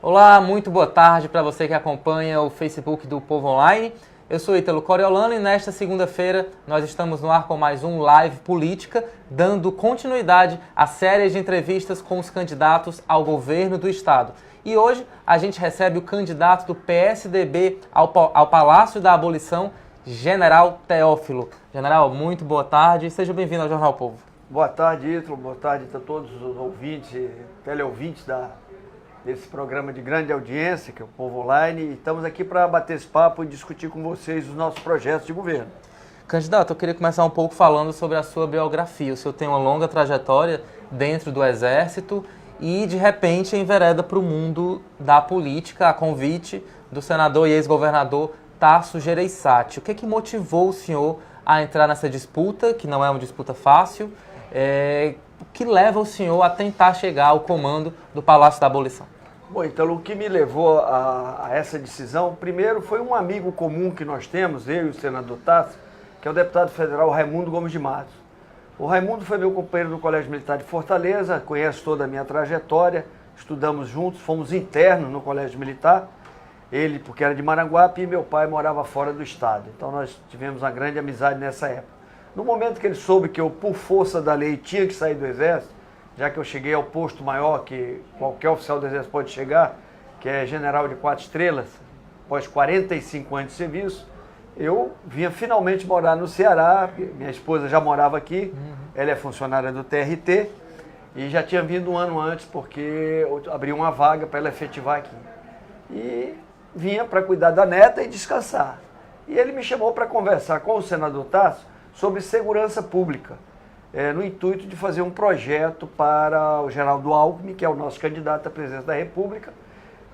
Olá, muito boa tarde para você que acompanha o Facebook do Povo Online. Eu sou Ítalo Coriolano e nesta segunda-feira nós estamos no ar com mais um Live Política, dando continuidade à série de entrevistas com os candidatos ao governo do Estado. E hoje a gente recebe o candidato do PSDB ao Palácio da Abolição, General Teófilo. General, muito boa tarde e seja bem-vindo ao Jornal Povo. Boa tarde, Ítalo. Boa tarde a todos os ouvintes, teleouvintes desse programa de grande audiência, que é o Povo Online. E estamos aqui para bater esse papo e discutir com vocês os nossos projetos de governo. Candidato, eu queria começar um pouco falando sobre a sua biografia. O senhor tem uma longa trajetória dentro do Exército e, de repente, envereda para o mundo da política a convite do senador e ex-governador Tasso Gereissati. O que motivou o senhor a entrar nessa disputa, que não é uma disputa fácil, o que leva o senhor a tentar chegar ao comando do Palácio da Abolição? Bom, então, o que me levou a essa decisão, primeiro, foi um amigo comum que nós temos, eu e o senador Tasso, que é o deputado federal Raimundo Gomes de Matos. O Raimundo foi meu companheiro do Colégio Militar de Fortaleza, conhece toda a minha trajetória, estudamos juntos, fomos internos no Colégio Militar, ele porque era de Maranguape e meu pai morava fora do estado. Então nós tivemos uma grande amizade nessa época. No momento que ele soube que eu, por força da lei, tinha que sair do Exército, já que eu cheguei ao posto maior que qualquer oficial do Exército pode chegar, que é general de 4 estrelas, após 45 anos de serviço, eu vinha finalmente morar no Ceará. Minha esposa já morava aqui, ela é funcionária do TRT, e já tinha vindo um ano antes, porque eu abri uma vaga para ela efetivar aqui. E vinha para cuidar da neta e descansar. E ele me chamou para conversar com o senador Tasso sobre segurança pública, no intuito de fazer um projeto para o Geraldo Alckmin, que é o nosso candidato à presidência da República.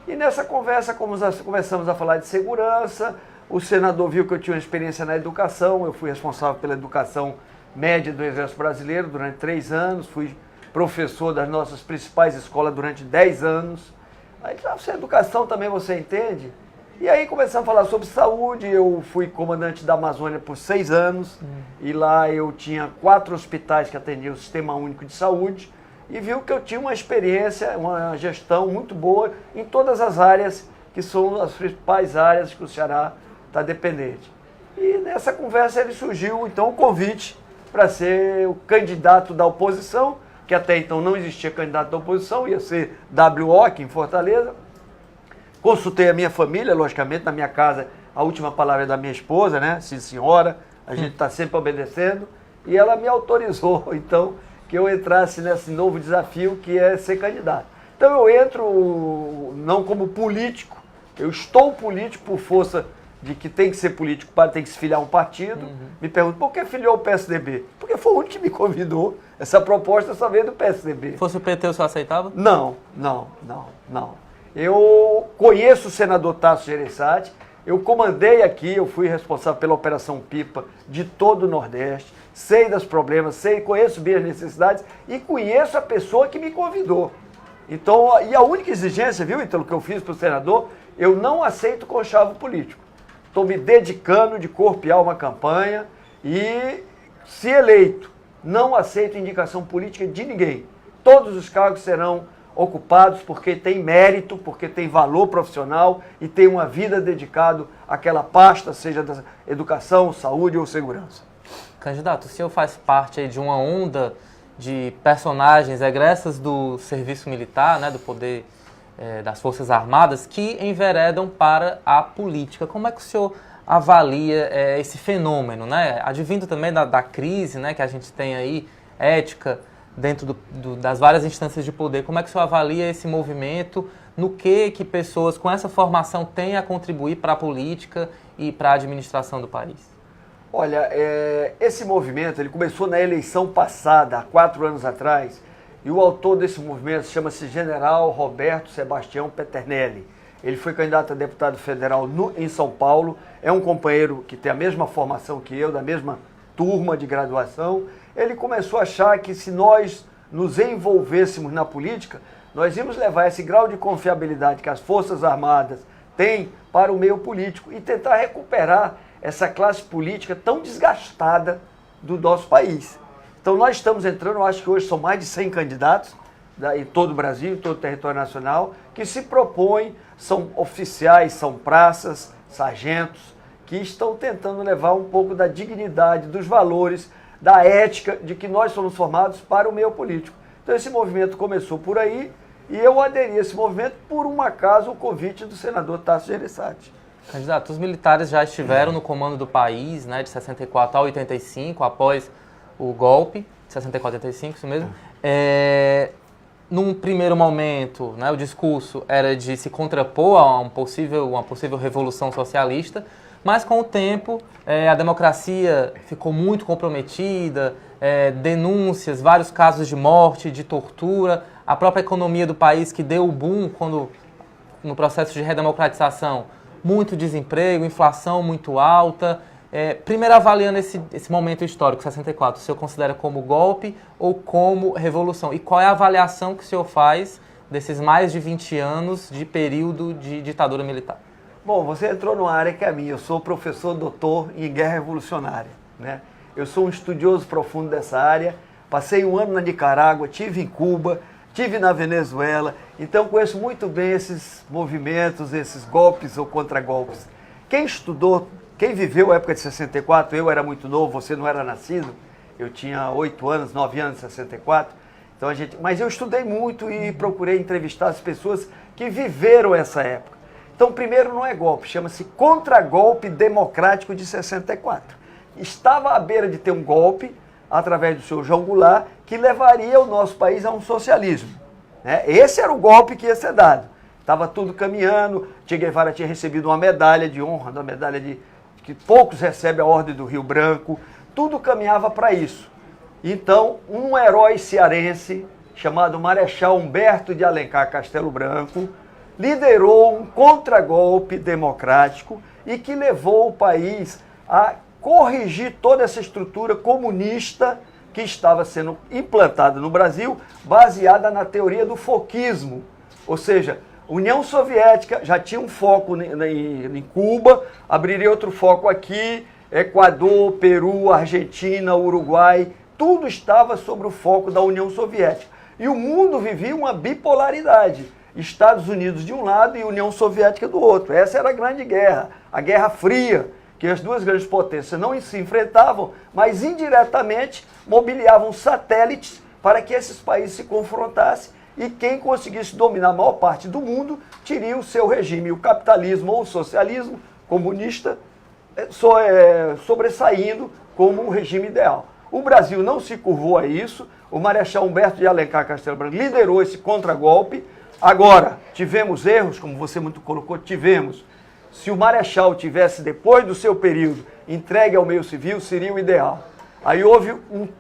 E nessa conversa começamos a falar de segurança. O senador viu que eu tinha uma experiência na educação, eu fui responsável pela educação média do Exército Brasileiro durante 3 anos, fui professor das nossas principais escolas durante 10 anos. Aí, educação também você entende? E aí começamos a falar sobre saúde. Eu fui comandante da Amazônia por 6 anos, e lá eu tinha 4 hospitais que atendiam o Sistema Único de Saúde, e viu que eu tinha uma experiência, uma gestão muito boa em todas as áreas, que são as principais áreas que o Ceará está dependente. E nessa conversa ele surgiu então o convite para ser o candidato da oposição, que até então não existia candidato da oposição, ia ser WO aqui em Fortaleza. Consultei a minha família, logicamente, na minha casa a última palavra é da minha esposa, né? Sim, senhora, a gente está sempre obedecendo, e ela me autorizou, então, que eu entrasse nesse novo desafio que é ser candidato. Então eu entro não como político, eu estou político por força de que tem que ser político, tem que se filiar a um partido. Me pergunto, por que filiou o PSDB? Porque foi o único que me convidou. Essa proposta só veio do PSDB. Se fosse o PT, o senhor aceitava? Não. Eu conheço o senador Tasso Gereissati, eu comandei aqui, eu fui responsável pela Operação Pipa de todo o Nordeste, sei dos problemas, conheço bem as necessidades e conheço a pessoa que me convidou. Então, e a única exigência, viu, Ítalo, que eu fiz para o senador, eu não aceito conchavo político. Estou me dedicando de corpo e alma à campanha e, se eleito, não aceito indicação política de ninguém. Todos os cargos serão ocupados porque tem mérito, porque tem valor profissional e tem uma vida dedicada àquela pasta, seja da educação, saúde ou segurança. Candidato, o senhor faz parte aí de uma onda de personagens egressas do serviço militar, né, do poder das Forças Armadas, que enveredam para a política. Como é que o senhor avalia esse fenômeno, né? Advindo também da crise, né, que a gente tem aí, ética, dentro das várias instâncias de poder. Como é que o senhor avalia esse movimento? No que pessoas com essa formação têm a contribuir para a política e para a administração do país? Olha, esse movimento ele começou na eleição passada, há 4 anos atrás, e o autor desse movimento chama-se General Roberto Sebastião Peternelli. Ele foi candidato a deputado federal em São Paulo, é um companheiro que tem a mesma formação que eu, da mesma turma de graduação. Ele começou a achar que se nós nos envolvêssemos na política, nós íamos levar esse grau de confiabilidade que as Forças Armadas têm para o meio político e tentar recuperar essa classe política tão desgastada do nosso país. Então nós estamos entrando, eu acho que hoje são mais de 100 candidatos, em todo o Brasil, em todo o território nacional, que se propõem, são oficiais, são praças, sargentos, que estão tentando levar um pouco da dignidade, dos valores, da ética de que nós somos formados para o meio político. Então esse movimento começou por aí e eu aderi a esse movimento por um acaso o convite do senador Tasso Gereissati. Candidato, os militares já estiveram no comando do país, né, de 64 a 85, após o golpe, de 64 a 85, isso mesmo. Num primeiro momento, né, o discurso era de se contrapor a uma possível revolução socialista, mas com o tempo a democracia ficou muito comprometida, denúncias, vários casos de morte, de tortura, a própria economia do país que deu o boom quando, no processo de redemocratização, muito desemprego, inflação muito alta. Primeiro avaliando esse momento histórico, 64, o senhor considera como golpe ou como revolução? E qual é a avaliação que o senhor faz desses mais de 20 anos de período de ditadura militar? Bom, você entrou numa área que é minha. Eu sou professor doutor em guerra revolucionária, né? Eu sou um estudioso profundo dessa área. Passei um ano na Nicarágua, tive em Cuba, tive na Venezuela. Então conheço muito bem esses movimentos, esses golpes ou contragolpes. Quem estudou, quem viveu a época de 64, eu era muito novo, você não era nascido. Eu tinha 8 anos, 9 anos em 64. Então mas eu estudei muito e procurei entrevistar as pessoas que viveram essa época. Então, primeiro, não é golpe, chama-se contragolpe democrático de 64. Estava à beira de ter um golpe, através do senhor João Goulart, que levaria o nosso país a um socialismo, né? Esse era o golpe que ia ser dado. Estava tudo caminhando, Che Guevara tinha recebido uma medalha de honra, uma medalha que poucos recebem, a Ordem do Rio Branco, tudo caminhava para isso. Então, um herói cearense, chamado Marechal Humberto de Alencar Castelo Branco, liderou um contragolpe democrático e que levou o país a corrigir toda essa estrutura comunista que estava sendo implantada no Brasil, baseada na teoria do foquismo. Ou seja, União Soviética já tinha um foco em Cuba, abriria outro foco aqui, Equador, Peru, Argentina, Uruguai, tudo estava sob o foco da União Soviética. E o mundo vivia uma bipolaridade. Estados Unidos de um lado e União Soviética do outro. Essa era a grande guerra, a Guerra Fria, que as duas grandes potências não se enfrentavam, mas indiretamente mobiliavam satélites para que esses países se confrontassem e quem conseguisse dominar a maior parte do mundo teria o seu regime, o capitalismo ou o socialismo comunista sobressaindo como um regime ideal. O Brasil não se curvou a isso, o Marechal Humberto de Alencar Castelo Branco liderou esse contragolpe. Agora, tivemos erros, como você muito colocou, tivemos. Se o Marechal tivesse, depois do seu período, entregue ao meio civil, seria o ideal. Aí houve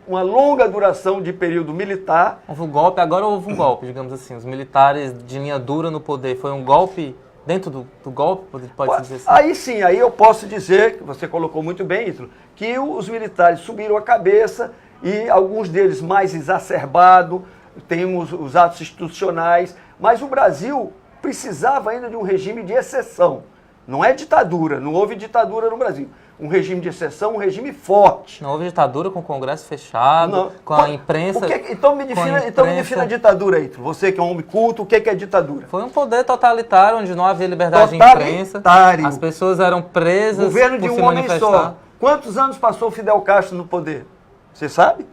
uma longa duração de período militar. Houve um golpe, agora houve um golpe, digamos assim. Os militares de linha dura no poder, foi um golpe dentro do golpe, pode dizer assim? Aí sim, aí eu posso dizer, que você colocou muito bem, Ítalo, que os militares subiram a cabeça e alguns deles mais exacerbados, temos os atos institucionais, mas o Brasil precisava ainda de um regime de exceção. Não é ditadura, não houve ditadura no Brasil. Um regime de exceção, um regime forte. Não houve ditadura com o Congresso fechado, não. Com a imprensa... Então me defina a ditadura, Ítalo. Você que é um homem culto, o que é ditadura? Foi um poder totalitário, onde não havia liberdade de imprensa. As pessoas eram presas governo por de se um homem manifestar. só. Quantos anos passou Fidel Castro no poder? Você sabe?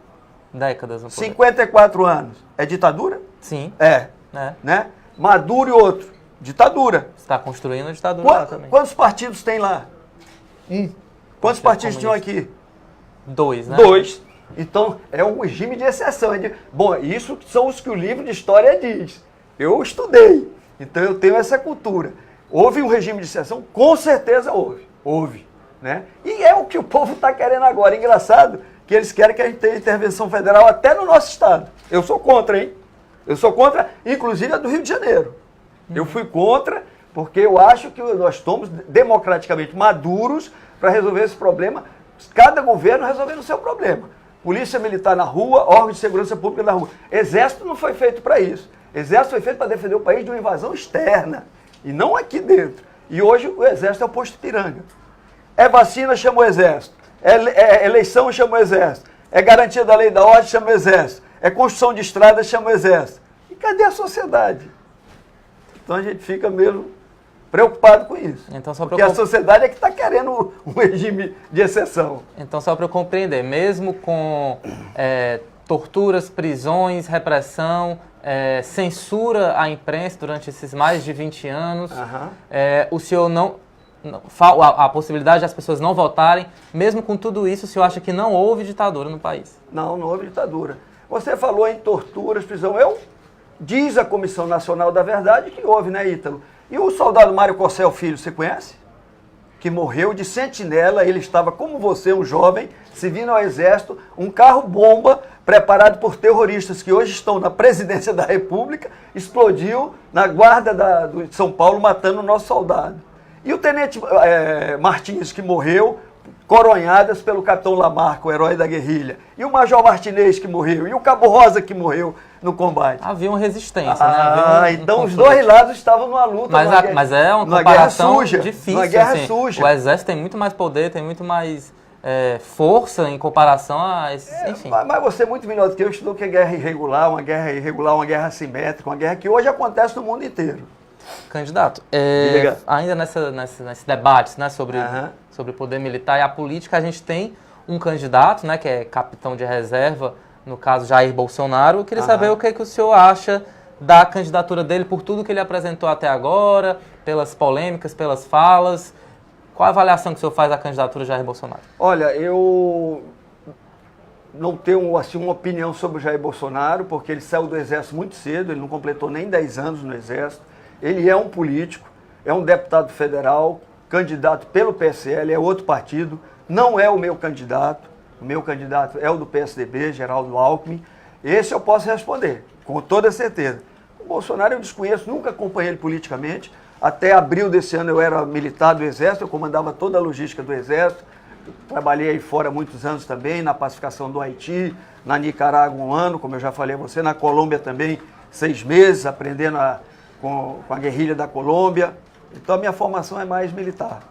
Décadas no poder. 54 anos. É ditadura? Sim. É. Né? Maduro e outro. Ditadura. Você está construindo a ditadura lá também. Quantos partidos tem lá? Quantos partidos tinham aqui? 2, né? 2. Então, é um regime de exceção. Bom, isso são os que o livro de história diz. Eu estudei. Então, eu tenho essa cultura. Houve um regime de exceção? Com certeza houve. Houve. Né? E é o que o povo está querendo agora. Engraçado que eles querem que a gente tenha intervenção federal até no nosso estado. Eu sou contra, hein? Eu sou contra, inclusive, a do Rio de Janeiro. Eu fui contra, porque eu acho que nós estamos democraticamente maduros para resolver esse problema, cada governo resolvendo o seu problema. Polícia Militar na rua, órgão de segurança pública na rua. Exército não foi feito para isso. Exército foi feito para defender o país de uma invasão externa, e não aqui dentro. E hoje o Exército é o posto Ipiranga. É vacina, chama o Exército. É eleição, chama o Exército. É garantia da lei e da ordem, chama o Exército. É construção de estradas, chama o Exército. E cadê a sociedade? Então a gente fica mesmo preocupado com isso. Então, porque a sociedade é que está querendo um regime de exceção. Então, só para eu compreender, mesmo com torturas, prisões, repressão, censura à imprensa durante esses mais de 20 anos, o senhor a possibilidade de as pessoas não votarem, mesmo com tudo isso, o senhor acha que não houve ditadura no país? Não houve ditadura. Você falou em torturas, prisão. Diz a Comissão Nacional da Verdade que houve, né, Ítalo? E o soldado Mário Cossel Filho, você conhece? Que morreu de sentinela, ele estava como você, um jovem, servindo ao exército, um carro-bomba preparado por terroristas que hoje estão na presidência da República, explodiu na guarda de São Paulo, matando o nosso soldado. E o tenente Martins, que morreu, coronhadas pelo capitão Lamarca, o herói da guerrilha. E o major Martinez, que morreu. E o Cabo Rosa, que morreu no combate. Havia uma resistência, né? Então os dois lados estavam numa luta. Mas é uma comparação suja, difícil. Uma guerra suja. O exército tem muito mais poder, tem muito mais força em comparação a esses, enfim. Mas você é muito melhor do que eu, estudou que é guerra irregular, uma guerra assimétrica, uma guerra que hoje acontece no mundo inteiro. Candidato, ainda nesse debate, né, sobre o poder militar e a política, a gente tem um candidato, né, que é capitão de reserva, no caso Jair Bolsonaro. Eu queria saber o que o senhor acha da candidatura dele, por tudo que ele apresentou até agora, pelas polêmicas, pelas falas. Qual a avaliação que o senhor faz da candidatura de Jair Bolsonaro? Olha, eu não tenho assim, uma opinião sobre o Jair Bolsonaro, porque ele saiu do Exército muito cedo, ele não completou nem 10 anos no Exército. Ele é um político, é um deputado federal, candidato pelo PSL, é outro partido, não é o meu candidato é o do PSDB, Geraldo Alckmin. Esse eu posso responder, com toda certeza. O Bolsonaro eu desconheço, nunca acompanhei ele politicamente. Até abril desse ano eu era militar do Exército, eu comandava toda a logística do Exército. Trabalhei aí fora há muitos anos também, na pacificação do Haiti, na Nicarágua 1 ano, como eu já falei a você, na Colômbia também 6 meses, aprendendo com a guerrilha da Colômbia. Então a minha formação é mais militar.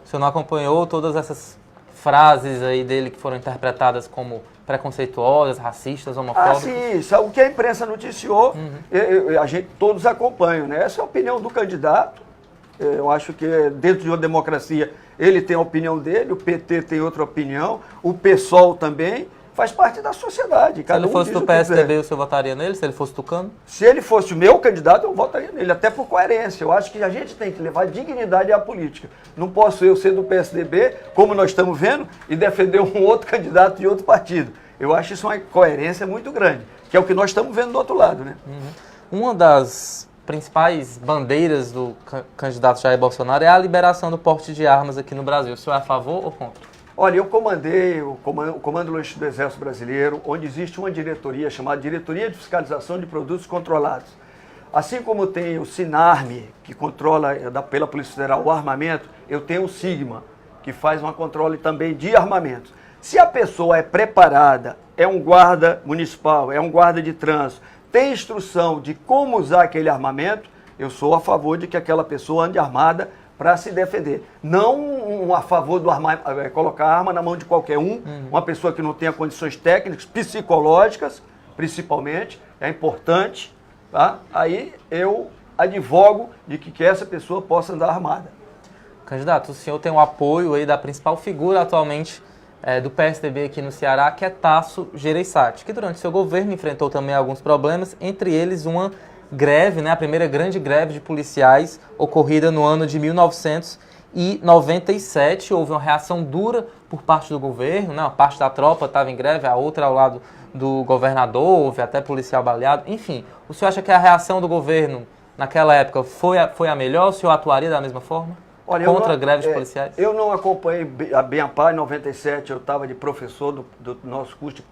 O senhor não acompanhou todas essas frases aí dele que foram interpretadas como preconceituosas, racistas, homofóbicas? Sim, isso é o que a imprensa noticiou, a gente todos acompanham, né? Essa é a opinião do candidato. Eu acho que dentro de uma democracia ele tem a opinião dele, o PT tem outra opinião, o PSOL também. Faz parte da sociedade. Se ele fosse do PSDB, o senhor votaria nele? Se ele fosse tucano? Se ele fosse o meu candidato, eu votaria nele, até por coerência. Eu acho que a gente tem que levar dignidade à política. Não posso eu ser do PSDB, como nós estamos vendo, e defender um outro candidato de outro partido. Eu acho isso uma coerência muito grande, que é o que nós estamos vendo do outro lado, né? Uma das principais bandeiras do candidato Jair Bolsonaro é a liberação do porte de armas aqui no Brasil. O senhor é a favor ou contra? Olha, eu comandei o Comando Logístico do Exército Brasileiro, onde existe uma diretoria chamada Diretoria de Fiscalização de Produtos Controlados. Assim como tem o SINARME, que controla pela Polícia Federal o armamento, eu tenho o SIGMA, que faz um controle também de armamentos. Se a pessoa é preparada, é um guarda municipal, é um guarda de trânsito, tem instrução de como usar aquele armamento, eu sou a favor de que aquela pessoa ande armada para se defender. Não a favor do colocar a arma na mão de qualquer uma pessoa que não tenha condições técnicas, psicológicas, principalmente, é importante. Tá? Aí eu advogo de que essa pessoa possa andar armada. Candidato, o senhor tem o apoio aí da principal figura atualmente do PSDB aqui no Ceará, que é Tasso Gereissati, que durante seu governo enfrentou também alguns problemas, entre eles uma greve, né, a primeira grande greve de policiais ocorrida no ano de 1997. Houve uma reação dura por parte do governo, né, uma parte da tropa estava em greve, a outra ao lado do governador, houve até policial baleado. Enfim, o senhor acha que a reação do governo naquela época foi a melhor? O senhor atuaria da mesma forma? Olha, contra greves policiais? Eu não acompanhei a Bem-Apar. Em 97 eu estava de professor do nosso curso de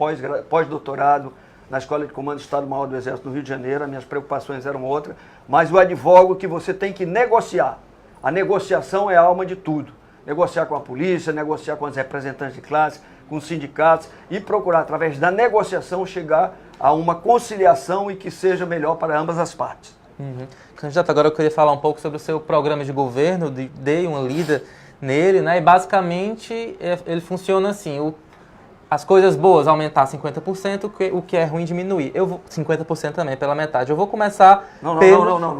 pós-doutorado na Escola de Comando do Estado-Maior do Exército no Rio de Janeiro. As minhas preocupações eram outras, mas eu advogo que você tem que negociar. A negociação é a alma de tudo. Negociar com a polícia, negociar com os representantes de classe, com os sindicatos e procurar, através da negociação, chegar a uma conciliação e que seja melhor para ambas as partes. Candidato, agora eu queria falar um pouco sobre o seu programa de governo, dei uma lida nele, né? E basicamente ele funciona assim: as coisas boas aumentar 50%, o que é ruim diminuir. 50% também, pela metade. Eu vou começar Não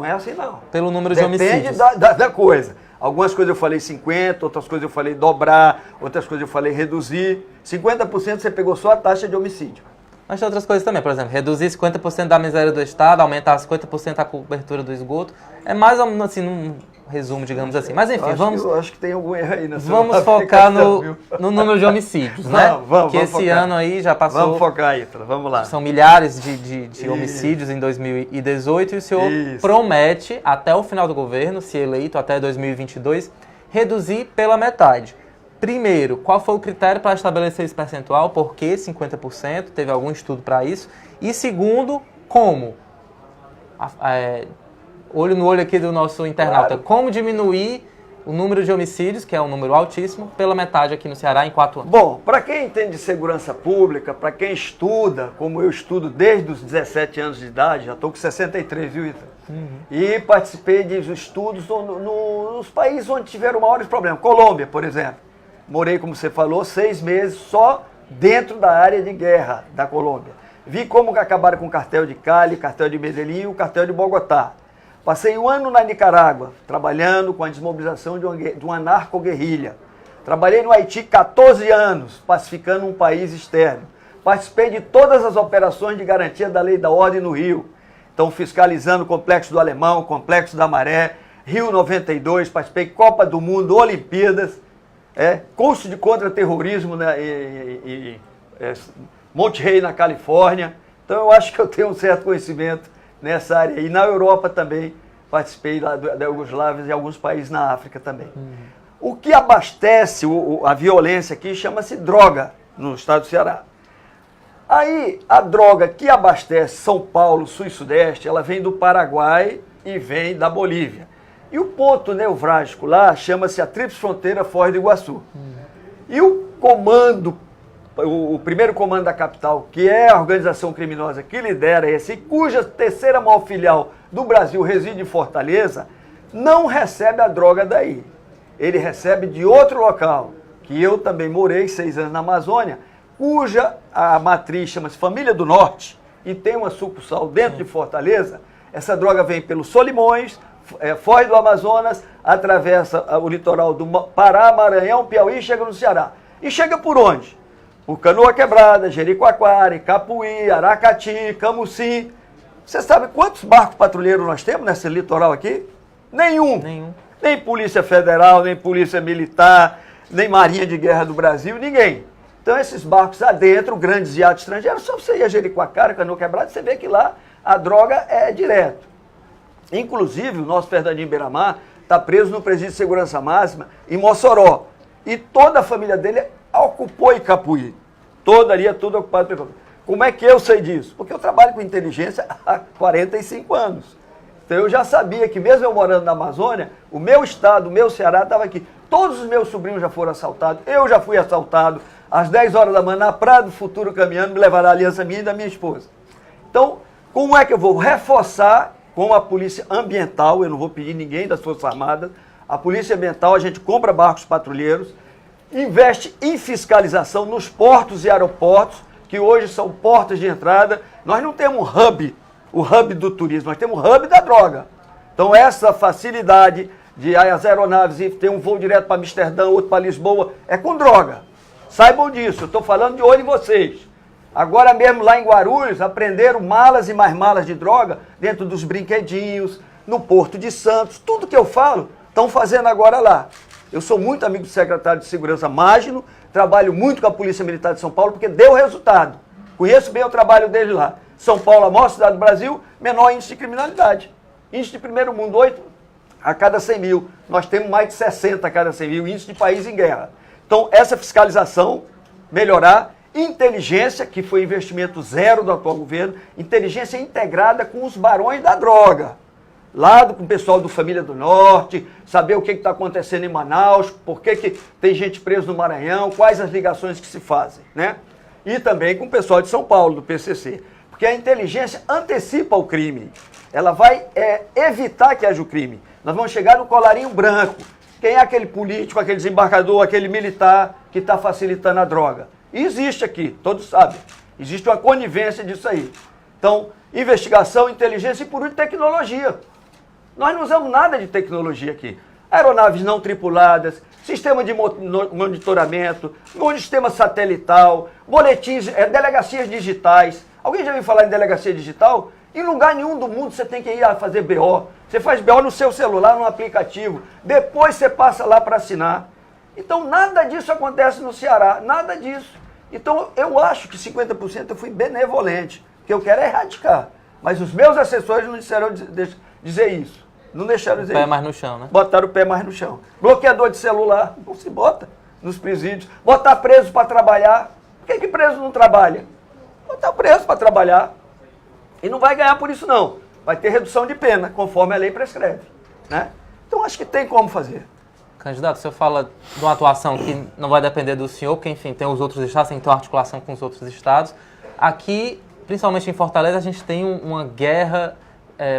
é assim não. Pelo número de homicídios. Depende da coisa. Algumas coisas eu falei 50%, outras coisas eu falei dobrar, outras coisas eu falei reduzir. 50% você pegou só a taxa de homicídio. Mas tem outras coisas também, por exemplo, reduzir 50% da miséria do Estado, aumentar 50% a cobertura do esgoto. É mais ou menos assim, num resumo, digamos assim. Mas enfim, eu acho que tem algum erro aí nessa vamos focar no número de homicídios, né? Vamos esse focar. Ano aí já passou... Vamos focar aí, vamos lá. São milhares de homicídios em 2018 e o senhor promete, até o final do governo, se eleito até 2022, reduzir pela metade. Primeiro, qual foi o critério para estabelecer esse percentual? Por que 50%? Teve algum estudo para isso? E segundo, como? Olho no olho aqui do nosso internauta. Claro. Como diminuir o número de homicídios, que é um número altíssimo, pela metade aqui no Ceará em 4 anos? Bom, para quem entende de segurança pública, para quem estuda, como eu estudo desde os 17 anos de idade, já estou com 63, viu, Ita? E participei de estudos nos países onde tiveram maiores problemas. Colômbia, por exemplo. Morei, como você falou, 6 meses só dentro da área de guerra da Colômbia. Vi como acabaram com o cartel de Cali, cartel de Medellín e o cartel de Bogotá. Passei 1 ano na Nicarágua, trabalhando com a desmobilização de uma narco-guerrilha. Trabalhei no Haiti 14 anos, pacificando um país externo. Participei de todas as operações de garantia da lei e da ordem no Rio. Então, fiscalizando o Complexo do Alemão, o Complexo da Maré, Rio 92, participei de Copa do Mundo, Olimpíadas, curso de contra-terrorismo, né, Monte Rey, na Califórnia. Então, eu acho que eu tenho um certo conhecimento nessa área. E na Europa também, participei da Iugoslávia e alguns países na África também. O que abastece a violência aqui chama-se droga, no estado do Ceará. Aí, a droga que abastece São Paulo, Sul e Sudeste, ela vem do Paraguai e vem da Bolívia. E o ponto nevrálgico lá chama-se a Tríplice Fronteira Foz do Iguaçu. E o comando, o primeiro comando da capital, que é a organização criminosa que lidera esse, cuja terceira maior filial do Brasil reside em Fortaleza, não recebe a droga daí. Ele recebe de outro local, que eu também morei 6 anos na Amazônia, cuja a matriz chama-se Família do Norte e tem uma sucursal dentro de Fortaleza. Essa droga vem pelos Solimões, Foz do Amazonas, atravessa o litoral do Pará, Maranhão, Piauí e chega no Ceará. E chega por onde? Por Canoa Quebrada, Jericoacoara, Capuí, Aracati, Camusim. Você sabe quantos barcos patrulheiros nós temos nesse litoral aqui? Nenhum. Nem Polícia Federal, nem Polícia Militar, nem Marinha de Guerra do Brasil, ninguém. Então esses barcos adentro, grandes iates estrangeiros, só você ir a Jericoacoara, Canoa Quebrada, você vê que lá a droga é direto. Inclusive, o nosso Fernandinho Beiramar está preso no Presídio de Segurança Máxima em Mossoró. E toda a família dele ocupou Icapuí. Toda ali é tudo ocupado por Icapuí. Como é que eu sei disso? Porque eu trabalho com inteligência há 45 anos. Então eu já sabia que mesmo eu morando na Amazônia, o meu estado, o meu Ceará estava aqui. Todos os meus sobrinhos já foram assaltados, eu já fui assaltado. Às 10 horas da manhã, na Praia do Futuro caminhando, me levaram a aliança minha e da minha esposa. Então, como é que eu vou reforçar com a polícia ambiental? Eu não vou pedir ninguém das Forças Armadas. A polícia ambiental, a gente compra barcos patrulheiros, investe em fiscalização nos portos e aeroportos, que hoje são portas de entrada. Nós não temos um hub, o hub do turismo, nós temos o hub da droga. Então essa facilidade de as aeronaves ir ter um voo direto para Amsterdã, outro para Lisboa, é com droga. Saibam disso, eu estou falando de olho em vocês. Agora mesmo lá em Guarulhos, aprenderam malas e mais malas de droga dentro dos brinquedinhos, no Porto de Santos, tudo que eu falo, estão fazendo agora lá. Eu sou muito amigo do secretário de Segurança Magno, trabalho muito com a Polícia Militar de São Paulo, porque deu resultado. Conheço bem o trabalho dele lá. São Paulo, a maior cidade do Brasil, menor índice de criminalidade. Índice de primeiro mundo, 8 a cada 100 mil. Nós temos mais de 60 a cada 100 mil, índice de país em guerra. Então, essa fiscalização, melhorar, inteligência, que foi investimento zero do atual governo, inteligência integrada com os barões da droga. Lá com o pessoal do Família do Norte, saber o que está acontecendo em Manaus, por que tem gente presa no Maranhão, quais as ligações que se fazem, né? E também com o pessoal de São Paulo, do PCC. Porque a inteligência antecipa o crime. Ela vai evitar que haja o crime. Nós vamos chegar no colarinho branco. Quem é aquele político, aquele desembarcador, aquele militar que está facilitando a droga? E existe aqui, todos sabem. Existe uma conivência disso aí. Então, investigação, inteligência e, por último, tecnologia. Nós não usamos nada de tecnologia aqui. Aeronaves não tripuladas, sistema de monitoramento, sistema satelital, boletins, delegacias digitais. Alguém já ouviu falar em delegacia digital? Em lugar nenhum do mundo você tem que ir a fazer BO. Você faz BO no seu celular, no aplicativo. Depois você passa lá para assinar. Então, nada disso acontece no Ceará, nada disso. Então, eu acho que 50% eu fui benevolente. O que eu quero é erradicar. Mas os meus assessores não disseram dizer isso. Não deixaram dizer isso. O pé isso. mais no chão, né? Botaram o pé mais no chão. Bloqueador de celular, não se bota nos presídios. Botar preso para trabalhar. Por que preso não trabalha? Botar preso para trabalhar. E não vai ganhar por isso, não. Vai ter redução de pena, conforme a lei prescreve. Né? Então, acho que tem como fazer. Candidato, o senhor fala de uma atuação que não vai depender do senhor, porque, enfim, tem os outros estados, tem que ter uma articulação com os outros estados. Aqui, principalmente em Fortaleza, a gente tem uma guerra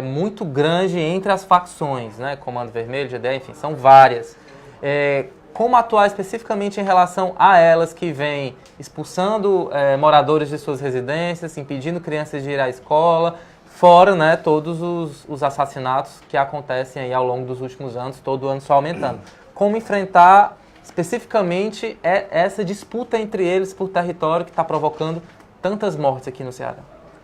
muito grande entre as facções, né? Comando Vermelho, GDE, enfim, são várias. Como atuar especificamente em relação a elas que vêm expulsando moradores de suas residências, impedindo crianças de ir à escola, fora, né, todos os assassinatos que acontecem aí ao longo dos últimos anos, todo ano só aumentando. Como enfrentar especificamente essa disputa entre eles por território que está provocando tantas mortes aqui no Ceará?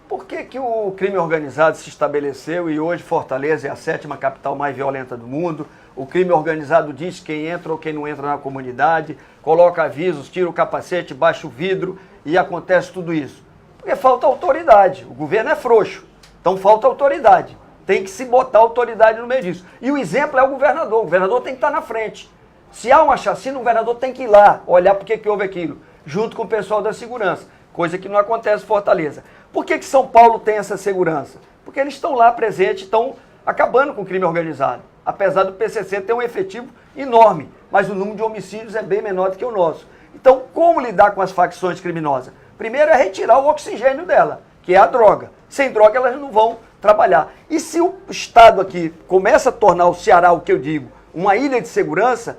Por que o crime organizado se estabeleceu e hoje Fortaleza é a 7ª capital mais violenta do mundo? O crime organizado diz quem entra ou quem não entra na comunidade, coloca avisos, tira o capacete, baixa o vidro e acontece tudo isso. Porque falta autoridade, o governo é frouxo, então falta autoridade. Tem que se botar autoridade no meio disso. E o exemplo é o governador tem que estar na frente. Se há uma chacina, o governador tem que ir lá, olhar por que houve aquilo, junto com o pessoal da segurança, coisa que não acontece em Fortaleza. Por que São Paulo tem essa segurança? Porque eles estão lá presentes, estão acabando com o crime organizado. Apesar do PCC ter um efetivo enorme, mas o número de homicídios é bem menor do que o nosso. Então, como lidar com as facções criminosas? Primeiro é retirar o oxigênio dela, que é a droga. Sem droga elas não vão trabalhar. E se o Estado aqui começa a tornar o Ceará, o que eu digo, uma ilha de segurança,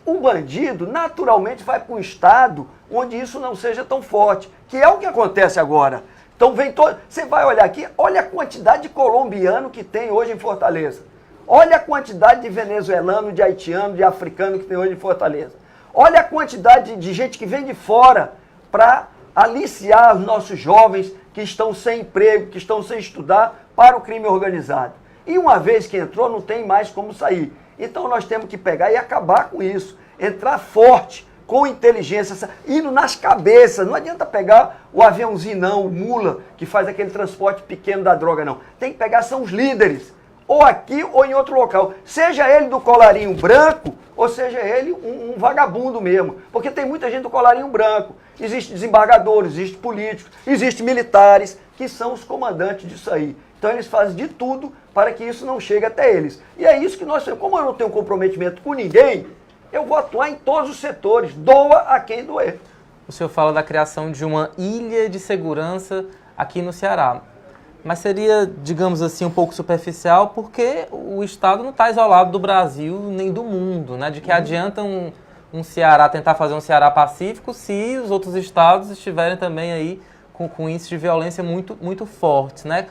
o bandido naturalmente vai para um Estado onde isso não seja tão forte, que é o que acontece agora. Então vem todo. Você vai olhar aqui, olha a quantidade de colombiano que tem hoje em Fortaleza. Olha a quantidade de venezuelano, de haitiano, de africano que tem hoje em Fortaleza. Olha a quantidade de gente que vem de fora para aliciar os nossos jovens que estão sem emprego, que estão sem estudar para o crime organizado. E uma vez que entrou, não tem mais como sair. Então nós temos que pegar e acabar com isso. Entrar forte, com inteligência, indo nas cabeças. Não adianta pegar o aviãozinho não, o mula, que faz aquele transporte pequeno da droga não. Tem que pegar, são os líderes. Ou aqui ou em outro local. Seja ele do colarinho branco, ou seja ele um vagabundo mesmo. Porque tem muita gente do colarinho branco. Existem desembargadores, existem políticos, existem militares, que são os comandantes disso aí. Então eles fazem de tudo para que isso não chegue até eles. E é isso que nós temos. Como eu não tenho comprometimento com ninguém, eu vou atuar em todos os setores. Doa a quem doer. O senhor fala da criação de uma ilha de segurança aqui no Ceará. Mas seria, digamos assim, um pouco superficial, porque o Estado não está isolado do Brasil nem do mundo, né? De que adianta um Ceará tentar fazer um Ceará pacífico se os outros estados estiverem também aí com índices de violência muito, muito fortes, né?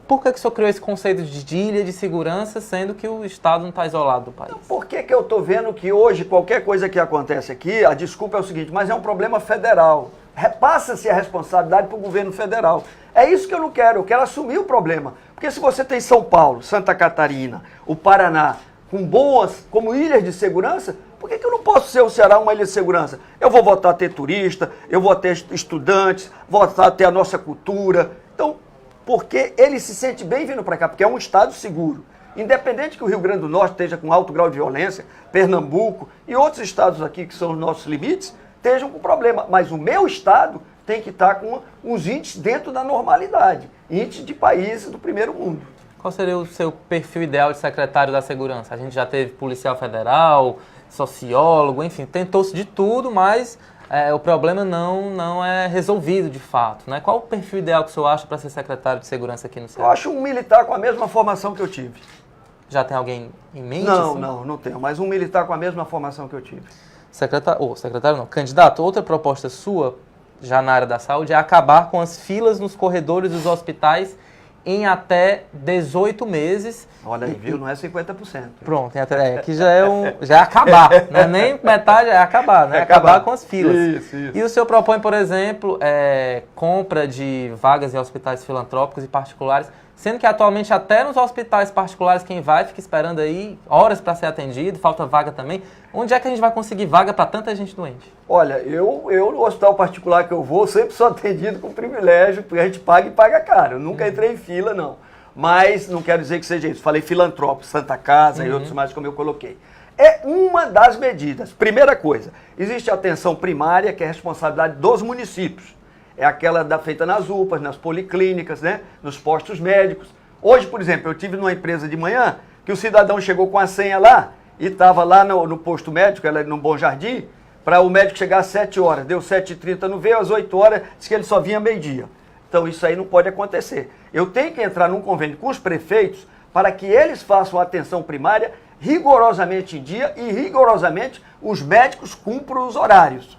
Por que o senhor criou esse conceito de ilha de segurança, sendo que o Estado não está isolado do país? Por que eu estou vendo que hoje qualquer coisa que acontece aqui, a desculpa é o seguinte, mas é um problema federal. Repassa-se a responsabilidade para o governo federal. É isso que eu não quero, eu quero assumir o problema. Porque se você tem São Paulo, Santa Catarina, o Paraná, com boas, como ilhas de segurança, por que eu não posso ser o Ceará uma ilha de segurança? Eu vou voltar a ter turista, eu vou ter estudantes, voltar a ter a nossa cultura. Então, porque ele se sente bem vindo para cá, porque é um estado seguro. Independente que o Rio Grande do Norte esteja com alto grau de violência, Pernambuco e outros estados aqui que são os nossos limites, estejam com problema. Mas o meu estado tem que estar com os índices dentro da normalidade, índices de países do primeiro mundo. Qual seria o seu perfil ideal de secretário da Segurança? A gente já teve policial federal, sociólogo, enfim, tentou-se de tudo, mas o problema não é resolvido de fato, né? Qual o perfil ideal que o senhor acha para ser secretário de Segurança aqui no Ceará? Eu acho um militar com a mesma formação que eu tive. Já tem alguém em mente? Não, assim? não tenho, mas um militar com a mesma formação que eu tive. Secretário não, candidato, outra proposta sua já na área da saúde, é acabar com as filas nos corredores dos hospitais em até 18 meses. Olha aí, viu? Não é 50%. Pronto, aqui já é acabar, não é nem metade, é acabar, né? Acabar com as filas. Isso. E o senhor propõe, por exemplo, compra de vagas em hospitais filantrópicos e particulares, sendo que atualmente até nos hospitais particulares quem vai fica esperando aí horas para ser atendido, falta vaga também. Onde é que a gente vai conseguir vaga para tanta gente doente? Olha, eu no hospital particular que eu vou, sempre sou atendido com privilégio, porque a gente paga e paga caro. Eu nunca entrei em fila, não. Mas não quero dizer que seja isso. Falei filantrópico, Santa Casa e outros mais como eu coloquei. É uma das medidas. Primeira coisa, existe a atenção primária, que é a responsabilidade dos municípios. É aquela feita nas UPAs, nas policlínicas, né? Nos postos médicos. Hoje, por exemplo, eu tive numa empresa de manhã que o cidadão chegou com a senha lá e estava lá no posto médico, ela no Bom Jardim, para o médico chegar às 7 horas. Deu 7h30, não veio, às 8 horas, disse que ele só vinha meio-dia. Então isso aí não pode acontecer. Eu tenho que entrar num convênio com os prefeitos para que eles façam a atenção primária rigorosamente em dia e rigorosamente os médicos cumpram os horários.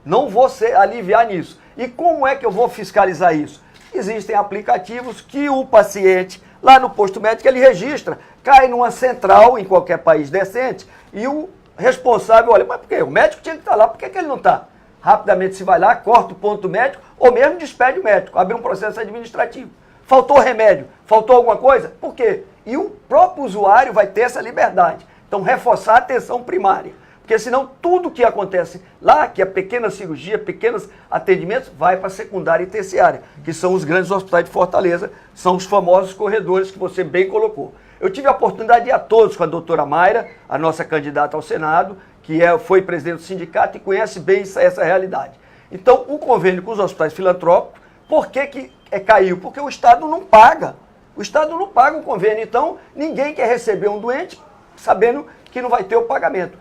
Não vou aliviar nisso. E como é que eu vou fiscalizar isso? Existem aplicativos que o paciente, lá no posto médico, ele registra, cai numa central em qualquer país decente e o responsável olha, mas por quê? O médico tinha que estar lá, por que ele não está? Rapidamente se vai lá, corta o ponto médico ou mesmo despede o médico, abre um processo administrativo. Faltou remédio, faltou alguma coisa? Por quê? E o próprio usuário vai ter essa liberdade. Então, reforçar a atenção primária. Porque senão tudo que acontece lá, que é pequena cirurgia, pequenos atendimentos, vai para a secundária e terciária, que são os grandes hospitais de Fortaleza, são os famosos corredores que você bem colocou. Eu tive a oportunidade de ir a todos com a doutora Mayra, a nossa candidata ao Senado, que foi presidente do sindicato e conhece bem essa realidade. Então, o convênio com os hospitais filantrópicos, por que caiu? Porque o Estado não paga. O Estado não paga o convênio, então ninguém quer receber um doente sabendo que não vai ter o pagamento.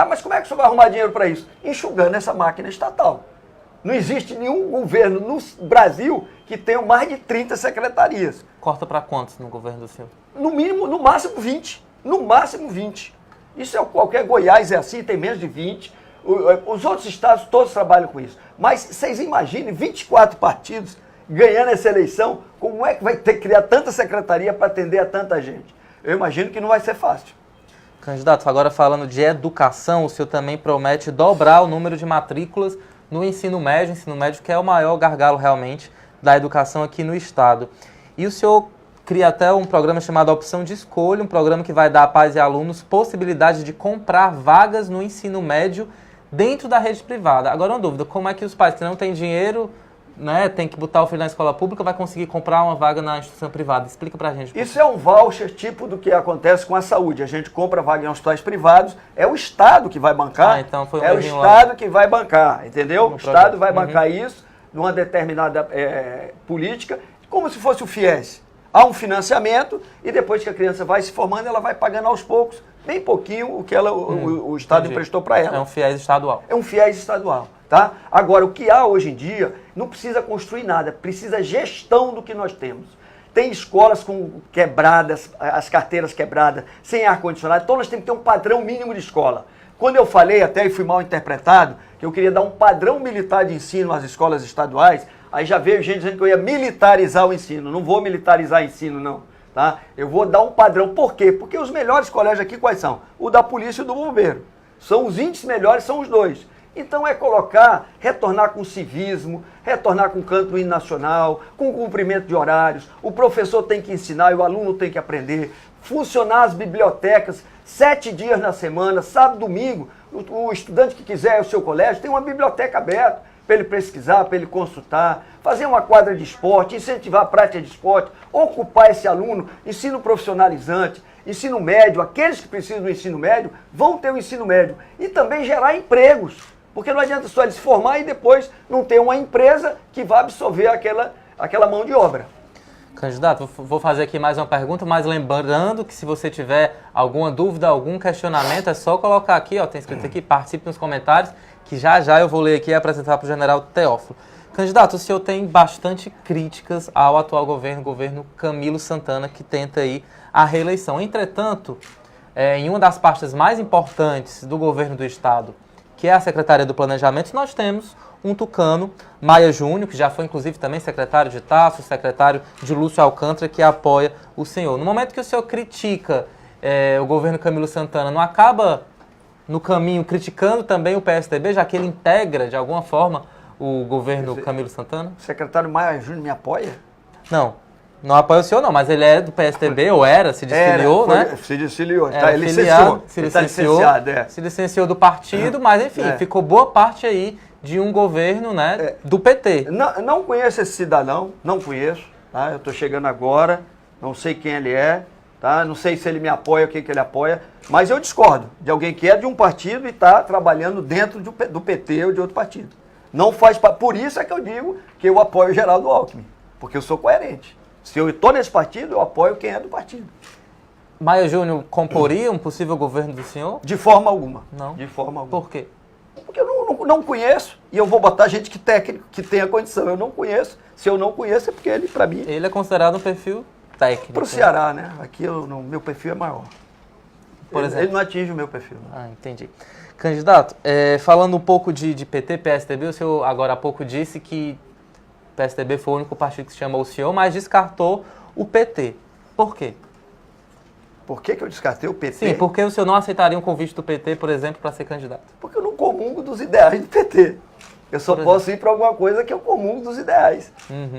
Mas como é que você vai arrumar dinheiro para isso? Enxugando essa máquina estatal. Não existe nenhum governo no Brasil que tenha mais de 30 secretarias. Corta para quantos no governo do senhor? No mínimo, no máximo 20. No máximo 20. Isso é qualquer Goiás é assim, tem menos de 20. Os outros estados todos trabalham com isso. Mas vocês imaginem 24 partidos ganhando essa eleição, como é que vai ter que criar tanta secretaria para atender a tanta gente? Eu imagino que não vai ser fácil. Candidato, agora falando de educação, o senhor também promete dobrar o número de matrículas no ensino médio que é o maior gargalo realmente da educação aqui no estado. E o senhor cria até um programa chamado Opção de Escolha, um programa que vai dar a pais e alunos possibilidade de comprar vagas no ensino médio dentro da rede privada. Agora uma dúvida, como é que os pais que não têm dinheiro, né, tem que botar o filho na escola pública, vai conseguir comprar uma vaga na instituição privada? Explica pra gente. Isso é um voucher tipo do que acontece com a saúde. A gente compra vaga em hospitais privados, é o Estado que vai bancar. Então foi um é o Estado que vai bancar, entendeu? O Estado vai bancar isso numa determinada política, como se fosse o FIES. Há um financiamento e depois que a criança vai se formando, ela vai pagando aos poucos, bem pouquinho, o que o Estado emprestou para ela. É um FIES estadual. É um FIES estadual. Tá? Agora, o que há hoje em dia, não precisa construir nada, precisa gestão do que nós temos. Tem escolas com quebradas, as carteiras quebradas, sem ar-condicionado, então nós temos que ter um padrão mínimo de escola. Quando eu falei, até fui mal interpretado, que eu queria dar um padrão militar de ensino às escolas estaduais, aí já veio gente dizendo que eu ia militarizar o ensino. Não vou militarizar o ensino, não. Tá? Eu vou dar um padrão. Por quê? Porque os melhores colégios aqui quais são? O da polícia e o do bombeiro. São os índices melhores, são os dois. Então é retornar com civismo, retornar com canto do hino nacional, com cumprimento de horários. O professor tem que ensinar e o aluno tem que aprender. Funcionar as bibliotecas 7 dias na semana, sábado, domingo. O estudante que quiser o seu colégio tem uma biblioteca aberta para ele pesquisar, para ele consultar, fazer uma quadra de esporte, incentivar a prática de esporte, ocupar esse aluno, ensino profissionalizante, ensino médio. Aqueles que precisam do ensino médio vão ter o ensino médio e também gerar empregos. Porque não adianta só ele se formar e depois não ter uma empresa que vai absorver aquela mão de obra. Candidato, vou fazer aqui mais uma pergunta, mas lembrando que se você tiver alguma dúvida, algum questionamento, é só colocar aqui, ó, tem escrito aqui, participe nos comentários, que já eu vou ler aqui e apresentar para o general Teófilo. Candidato, o senhor tem bastante críticas ao atual governo Camilo Santana, que tenta aí a reeleição. Entretanto, em uma das pastas mais importantes do governo do estado, que é a Secretaria do Planejamento, nós temos um tucano, Maia Júnior, que já foi inclusive também secretário de Tasso, secretário de Lúcio Alcântara, que apoia o senhor. No momento que o senhor critica o governo Camilo Santana, não acaba no caminho criticando também o PSDB, já que ele integra de alguma forma o governo Camilo Santana? O secretário Maia Júnior me apoia? Não apoia o senhor não, mas ele é do PSDB, ou era, se desfiliou, né? Se desfiliou, ele se licenciou do partido, mas enfim, ficou boa parte aí de um governo, né, do PT. Não conheço esse cidadão, não conheço, tá? Eu estou chegando agora, não sei quem ele é, tá? Não sei se ele me apoia, o que ele apoia, mas eu discordo de alguém que é de um partido e está trabalhando dentro do PT ou de outro partido. Não faz parte, por isso é que eu digo que eu apoio o Geraldo Alckmin, porque eu sou coerente. Se eu estou nesse partido, eu apoio quem é do partido. Maia Júnior comporia um possível governo do senhor? De forma alguma. Não? De forma alguma. Por quê? Porque eu não conheço e eu vou botar gente que tenha condição. Eu não conheço. Se eu não conheço é porque ele, para mim... Ele é considerado um perfil técnico. Para o Ceará, né? Aqui meu perfil é maior. Por exemplo? Ele não atinge o meu perfil. Né? Ah, entendi. Candidato, falando um pouco de PT, PSDB, o senhor agora há pouco disse que o PSDB foi o único partido que se chamou o senhor, mas descartou o PT. Por quê? Por que eu descartei o PT? Sim, porque o senhor não aceitaria um convite do PT, por exemplo, para ser candidato? Porque eu não comungo dos ideais do PT. Eu só posso ir para alguma coisa que eu comungo dos ideais.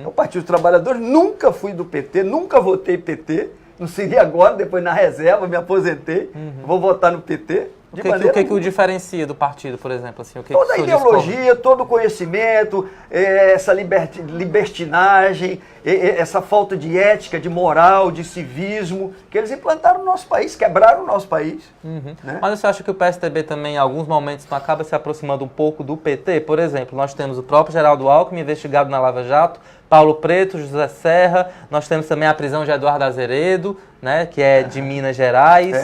O Partido dos Trabalhadores, nunca fui do PT, nunca votei PT. Não seria agora, depois na reserva, me aposentei. Vou votar no PT. O que o diferencia do partido, por exemplo? Assim, toda a ideologia, todo o conhecimento, essa libertinagem, essa falta de ética, de moral, de civismo, que eles implantaram no nosso país, quebraram o nosso país. Né? Mas você acha que o PSDB também, em alguns momentos, não acaba se aproximando um pouco do PT? Por exemplo, nós temos o próprio Geraldo Alckmin, investigado na Lava Jato, Paulo Preto, José Serra, nós temos também a prisão de Eduardo Azeredo, né, que é de Minas Gerais.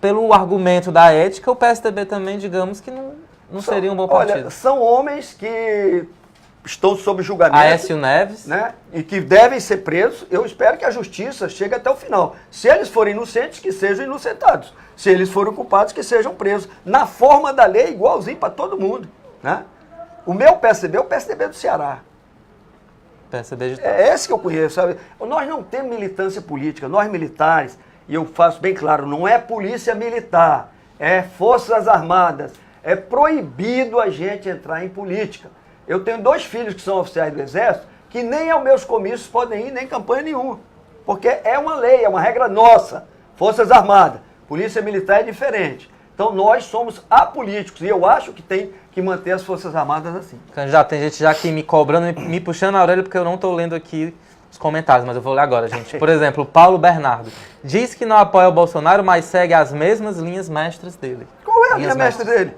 Pelo argumento da ética, o PSDB também, digamos que não seria um bom partido. Olha, são homens que estão sob julgamento. Aécio Neves. Né, e que devem ser presos. Eu espero que a justiça chegue até o final. Se eles forem inocentes, que sejam inocentados. Se eles forem culpados, que sejam presos. Na forma da lei, igualzinho para todo mundo. Né? O meu PSDB é o PSDB do Ceará. PSDB de... É esse que eu conheço. Sabe? Nós não temos militância política. Nós militares... E eu faço bem claro, não é polícia militar, é forças armadas. É proibido a gente entrar em política. Eu tenho 2 filhos que são oficiais do Exército, que nem aos meus comícios podem ir, nem campanha nenhuma. Porque é uma lei, é uma regra nossa. Forças armadas, polícia militar é diferente. Então nós somos apolíticos e eu acho que tem que manter as forças armadas assim. Candidato, tem gente já aqui me cobrando, me puxando a orelha porque eu não estou lendo aqui os comentários, mas eu vou ler agora, gente. Por exemplo, Paulo Bernardo diz que não apoia o Bolsonaro, mas segue as mesmas linhas mestras dele. Qual é a linha mestra dele?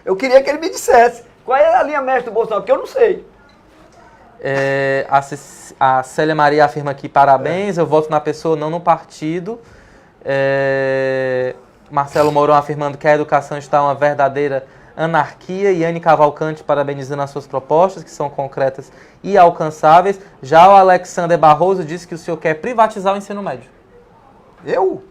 Eu queria que ele me dissesse. Qual é a linha mestra do Bolsonaro? Porque eu não sei. A Célia Maria afirma aqui, parabéns, eu voto na pessoa, não no partido. Marcelo Mourão afirmando que a educação está uma verdadeira anarquia, e Anne Cavalcante parabenizando as suas propostas, que são concretas e alcançáveis. Já o Alexander Barroso disse que o senhor quer privatizar o ensino médio. Eu?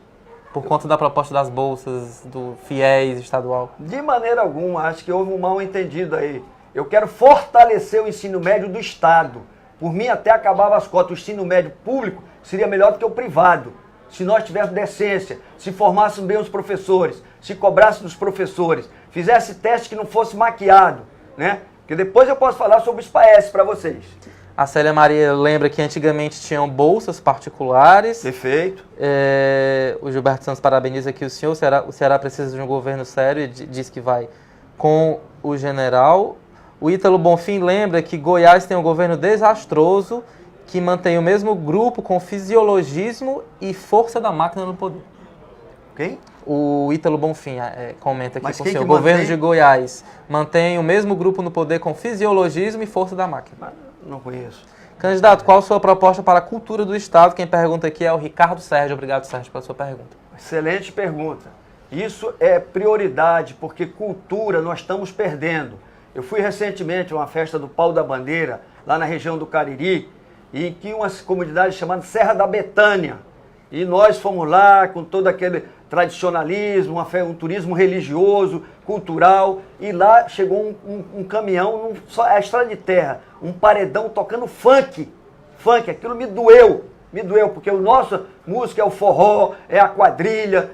Por conta da proposta das bolsas, do FIES estadual. De maneira alguma, acho que houve um mal entendido aí. Eu quero fortalecer o ensino médio do Estado. Por mim, até acabava as cotas. O ensino médio público seria melhor do que o privado. Se nós tivéssemos decência, se formássemos bem os professores, se cobrassemos dos professores, fizesse teste que não fosse maquiado, né? Porque depois eu posso falar sobre os PAES para vocês. A Célia Maria lembra que antigamente tinham bolsas particulares. Perfeito. O Gilberto Santos parabeniza aqui o senhor. O Ceará precisa de um governo sério e diz que vai com o general. O Ítalo Bonfim lembra que Goiás tem um governo desastroso que mantém o mesmo grupo com fisiologismo e força da máquina no poder. Quem? O Ítalo Bonfim comenta aqui com o senhor. O governo de Goiás mantém o mesmo grupo no poder com fisiologismo e força da máquina. Não conheço. Candidato, qual a sua proposta para a cultura do Estado? Quem pergunta aqui é o Ricardo Sérgio. Obrigado, Sérgio, pela sua pergunta. Excelente pergunta. Isso é prioridade, porque cultura nós estamos perdendo. Eu fui recentemente a uma festa do Pau da Bandeira, lá na região do Cariri, e que uma comunidade chamada Serra da Betânia. E nós fomos lá com todo aquele tradicionalismo, um turismo religioso, cultural, e lá chegou um caminhão, a estrada de terra, um paredão tocando funk, aquilo me doeu, porque a nossa música é o forró, é a quadrilha,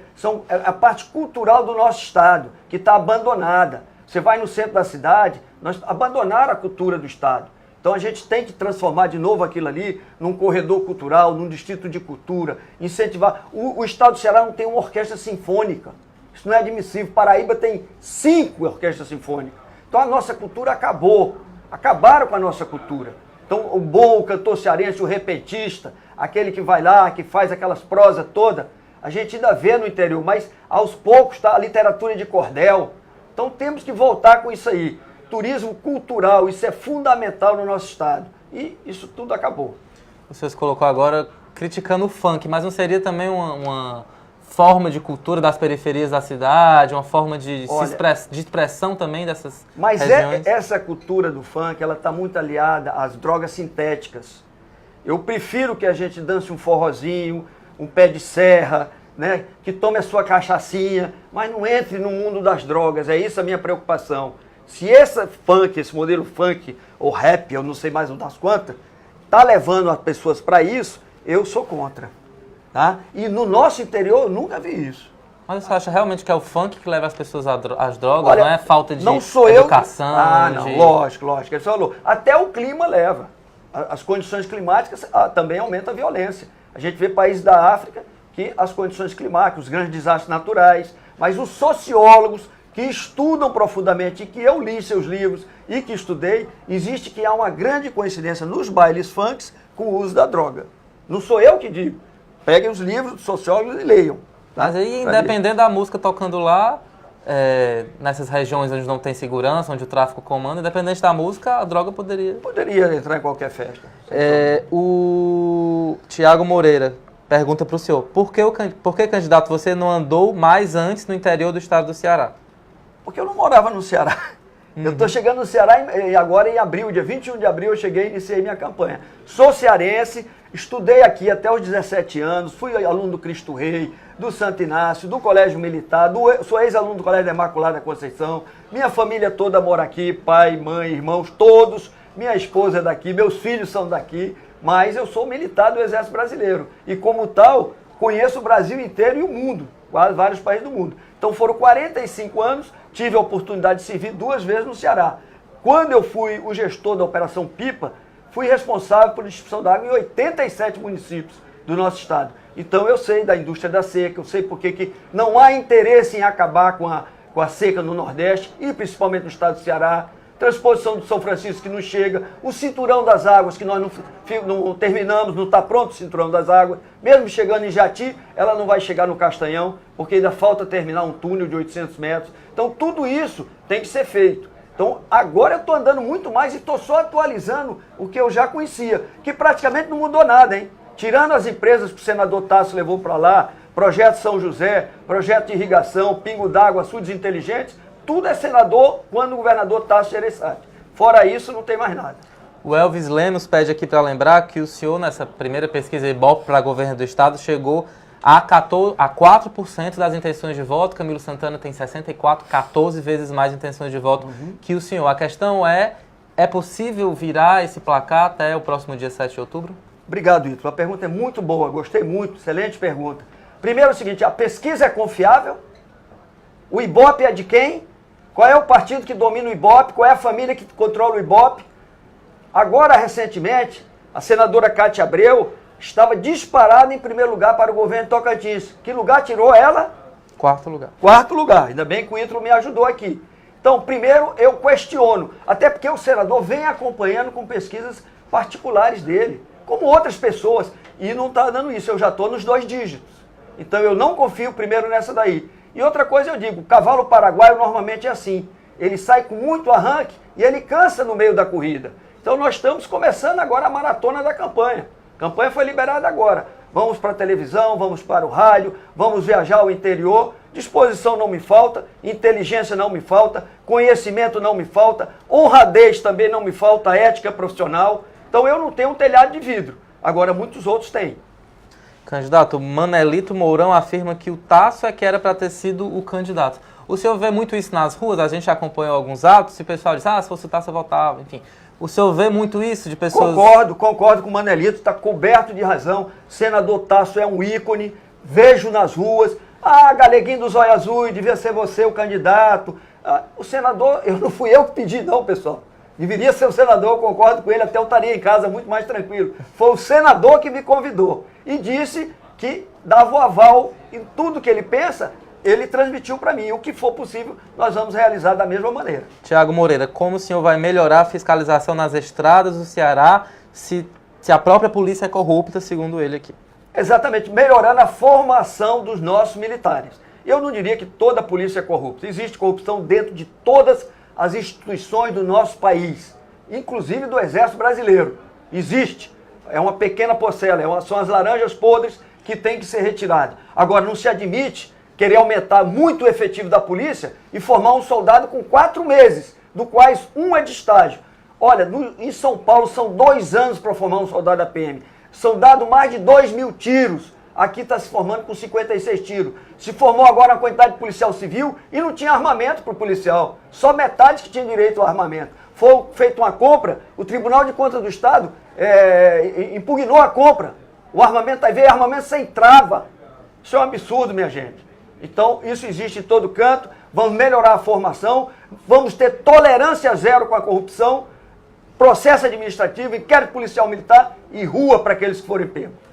é a parte cultural do nosso estado, que está abandonada. Você vai no centro da cidade, nós abandonaram a cultura do estado. Então a gente tem que transformar de novo aquilo ali num corredor cultural, num distrito de cultura, incentivar. O estado do Ceará não tem uma orquestra sinfônica. Isso não é admissível. Paraíba tem 5 orquestras sinfônicas. Então a nossa cultura acabou. Acabaram com a nossa cultura. Então o bom, o cantor cearense, o repentista, aquele que vai lá, que faz aquelas prosas todas, a gente ainda vê no interior, mas aos poucos está a literatura de cordel. Então temos que voltar com isso aí. Turismo cultural, isso é fundamental no nosso estado. E isso tudo acabou. Você se colocou agora criticando o funk, mas não seria também uma forma de cultura das periferias da cidade, uma forma de expressão também dessas regiões? Mas essa cultura do funk, ela está muito aliada às drogas sintéticas. Eu prefiro que a gente dance um forrozinho, um pé de serra, né, que tome a sua cachaçinha, mas não entre no mundo das drogas. É isso a minha preocupação. Se esse modelo funk, ou rap, eu não sei mais das quantas, está levando as pessoas para isso, eu sou contra. Tá? E no nosso interior eu nunca vi isso. Mas você acha realmente que é o funk que leva as pessoas às drogas? Olha, não é falta de não sou educação? Não, lógico. Ele falou. Até o clima leva. As condições climáticas também aumentam a violência. A gente vê países da África que as condições climáticas, os grandes desastres naturais, mas os sociólogos que estudam profundamente, e que eu li seus livros e que estudei, existe que há uma grande coincidência nos bailes funks com o uso da droga. Não sou eu que digo. Peguem os livros dos sociólogos e leiam. Tá? Mas aí, independente da música tocando lá, nessas regiões onde não tem segurança, onde o tráfico comanda, independente da música, a droga poderia... Poderia entrar em qualquer festa. O Tiago Moreira pergunta para o senhor, por que, candidato, você não andou mais antes no interior do estado do Ceará? Porque eu não morava no Ceará. Eu estou chegando no Ceará agora em abril, dia 21 de abril eu cheguei e iniciei minha campanha. Sou cearense, estudei aqui até os 17 anos, fui aluno do Cristo Rei, do Santo Inácio, do Colégio Militar, sou ex-aluno do Colégio da Imaculada Conceição, minha família toda mora aqui, pai, mãe, irmãos, todos, minha esposa é daqui, meus filhos são daqui, mas eu sou militar do Exército Brasileiro e como tal, conheço o Brasil inteiro e o mundo, vários países do mundo. Então foram 45 anos, tive a oportunidade de servir 2 vezes no Ceará. Quando eu fui o gestor da Operação Pipa, fui responsável por distribuição da água em 87 municípios do nosso estado. Então eu sei da indústria da seca, eu sei porque que não há interesse em acabar com a seca no Nordeste e principalmente no estado do Ceará. Transposição do São Francisco que não chega, o cinturão das águas que nós não terminamos, não está pronto o cinturão das águas. Mesmo chegando em Jati, ela não vai chegar no Castanhão, porque ainda falta terminar um túnel de 800 metros. Então tudo isso tem que ser feito. Então agora eu estou andando muito mais e estou só atualizando o que eu já conhecia, que praticamente não mudou nada, hein? Tirando as empresas que o senador Tasso levou para lá, Projeto São José, Projeto de Irrigação, Pingo d'Água, Açudes Inteligentes, tudo é senador quando o governador Tasso Gereissati. Fora isso, não tem mais nada. O Elvis Lemos pede aqui para lembrar que o senhor, nessa primeira pesquisa Ibope para governo do estado, chegou a 4% das intenções de voto. Camilo Santana tem 64, 14 vezes mais intenções de voto que o senhor. A questão é possível virar esse placar até o próximo dia 7 de outubro? Obrigado, Ítalo. A pergunta é muito boa, gostei muito, excelente pergunta. Primeiro é o seguinte, a pesquisa é confiável? O Ibope é de quem? Qual é o partido que domina o Ibope? Qual é a família que controla o Ibope? Agora, recentemente, a senadora Cátia Abreu estava disparada em primeiro lugar para o governo Tocantins. Que lugar tirou ela? 4º lugar. 4º lugar. Ainda bem que o Ítalo me ajudou aqui. Então, primeiro, eu questiono. Até porque o senador vem acompanhando com pesquisas particulares dele, como outras pessoas. E não está dando isso. Eu já estou nos 2 dígitos. Então, eu não confio primeiro nessa daí. E outra coisa eu digo, o cavalo paraguaio normalmente é assim. Ele sai com muito arranque e ele cansa no meio da corrida. Então nós estamos começando agora a maratona da campanha. A campanha foi liberada agora. Vamos para a televisão, vamos para o rádio, vamos viajar ao interior. Disposição não me falta, inteligência não me falta, conhecimento não me falta, honradez também não me falta, ética profissional. Então eu não tenho um telhado de vidro. Agora muitos outros têm. Candidato, Manelito Mourão afirma que o Tasso é que era para ter sido o candidato. O senhor vê muito isso nas ruas? A gente acompanhou alguns atos e o pessoal diz, se fosse o Tasso eu votava, enfim. O senhor vê muito isso de pessoas... Concordo com o Manelito, está coberto de razão. Senador Tasso é um ícone, vejo nas ruas. Galeguinho do Zóio Azul, devia ser você o candidato. O senador, não fui eu que pedi não, pessoal. Deveria ser o senador, eu concordo com ele, até eu estaria em casa muito mais tranquilo. Foi o senador que me convidou e disse que dava o aval em tudo que ele pensa, ele transmitiu para mim. O que for possível, nós vamos realizar da mesma maneira. Tiago Moreira, como o senhor vai melhorar a fiscalização nas estradas do Ceará se a própria polícia é corrupta, segundo ele aqui? Exatamente, melhorando a formação dos nossos militares. Eu não diria que toda a polícia é corrupta. Existe corrupção dentro de todas as instituições do nosso país, inclusive do Exército Brasileiro. Existe. É uma pequena porcela, são as laranjas podres que tem que ser retiradas. Agora, não se admite querer aumentar muito o efetivo da polícia e formar um soldado com 4 meses, do quais um é de estágio. Olha, em São Paulo são 2 anos para formar um soldado da PM. São dados mais de 2.000 tiros. Aqui está se formando com 56 tiros. Se formou agora a quantidade de policial civil e não tinha armamento para o policial. Só metade que tinha direito ao armamento. Foi feita uma compra, o Tribunal de Contas do Estado impugnou a compra. O armamento, aí veio armamento sem trava. Isso é um absurdo, minha gente. Então, isso existe em todo canto. Vamos melhorar a formação, vamos ter tolerância zero com a corrupção, processo administrativo, inquérito policial militar e rua para aqueles que forem pegos.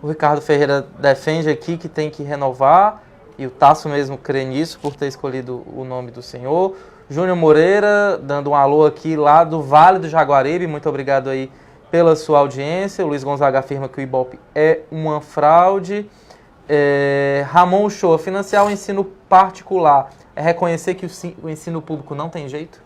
O Ricardo Ferreira defende aqui que tem que renovar, e o Tasso mesmo crê nisso por ter escolhido o nome do senhor. Júnior Moreira, dando um alô aqui lá do Vale do Jaguaribe, muito obrigado aí pela sua audiência. O Luiz Gonzaga afirma que o Ibope é uma fraude. Ramon Uchoa, financiar o ensino particular é reconhecer que o ensino público não tem jeito?